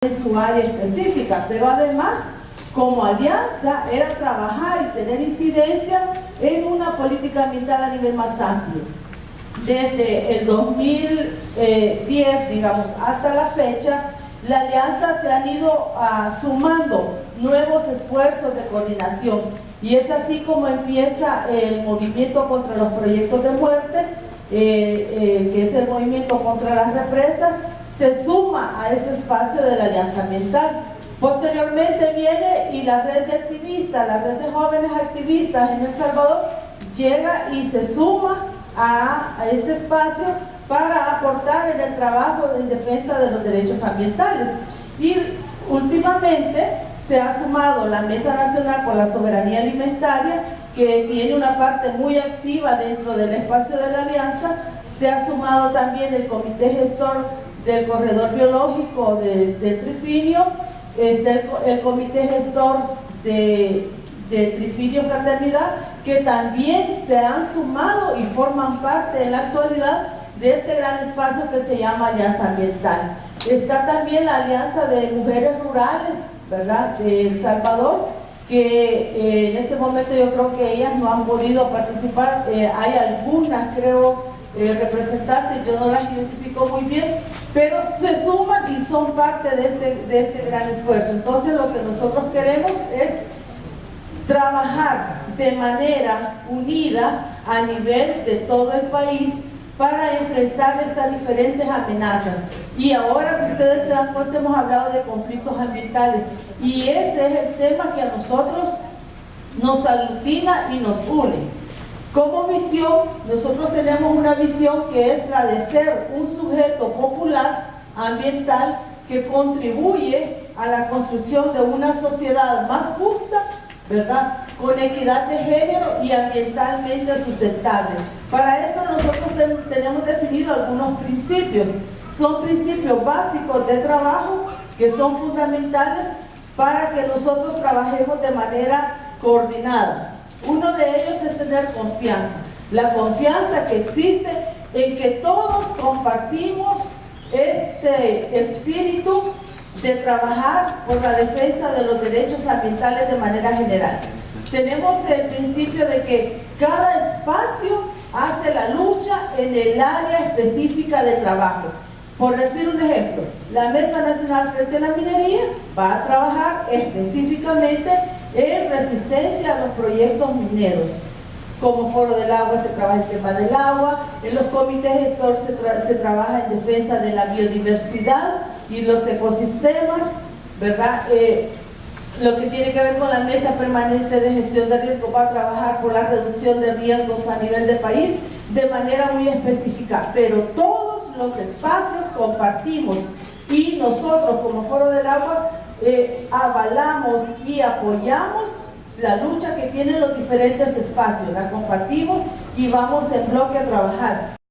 en su área específica, pero además, como alianza, era trabajar y tener incidencia en una política ambiental a nivel más amplio. Desde el 2010, digamos, hasta la fecha, la alianza se han ido sumando nuevos esfuerzos de coordinación, y es así como empieza el movimiento contra los proyectos de muerte, que es el movimiento contra las represas. Se suma a este espacio de la alianza ambiental. Posteriormente viene y la red de activistas, la red de jóvenes activistas en El Salvador llega y se suma a este espacio para aportar en el trabajo en defensa de los derechos ambientales. Y últimamente se ha sumado la Mesa Nacional por la Soberanía Alimentaria, que tiene una parte muy activa dentro del espacio de la alianza. Se ha sumado también el Comité Gestor del Corredor Biológico del Trifinio, el Comité Gestor de Trifinio Fraternidad, que también se han sumado y forman parte en la actualidad de este gran espacio que se llama Alianza Ambiental. Está también la Alianza de Mujeres Rurales, ¿verdad?, de El Salvador, que en este momento yo creo que ellas no han podido participar. Hay algunas, creo, representantes, yo no las identifico muy bien, pero se suman y son parte de este gran esfuerzo. Entonces lo que nosotros queremos es trabajar de manera unida a nivel de todo el país para enfrentar estas diferentes amenazas. Y ahora, si ustedes se dan cuenta, hemos hablado de conflictos ambientales, y ese es el tema que a nosotros nos aglutina y nos une. Como visión, nosotros tenemos una visión que es la de ser un sujeto popular ambiental que contribuye a la construcción de una sociedad más justa, ¿verdad?, con equidad de género y ambientalmente sustentable. Para esto nosotros tenemos definido algunos principios. Son principios básicos de trabajo que son fundamentales para que nosotros trabajemos de manera coordinada. Uno de ellos es tener confianza. La confianza que existe en que todos compartimos este espíritu de trabajar por la defensa de los derechos ambientales de manera general. Tenemos el principio de que cada espacio hace la lucha en el área específica de trabajo. Por decir un ejemplo, la Mesa Nacional frente a la minería va a trabajar específicamente en resistencia a los proyectos mineros. Como Foro del Agua se trabaja el tema del agua, en los comités gestores se trabaja en defensa de la biodiversidad y los ecosistemas, ¿verdad? Lo que tiene que ver con la Mesa Permanente de Gestión de Riesgo va a trabajar por la reducción de riesgos a nivel del país de manera muy específica, pero todos los espacios compartimos, y nosotros como Foro del Agua avalamos y apoyamos la lucha que tienen los diferentes espacios, la compartimos y vamos en bloque a trabajar.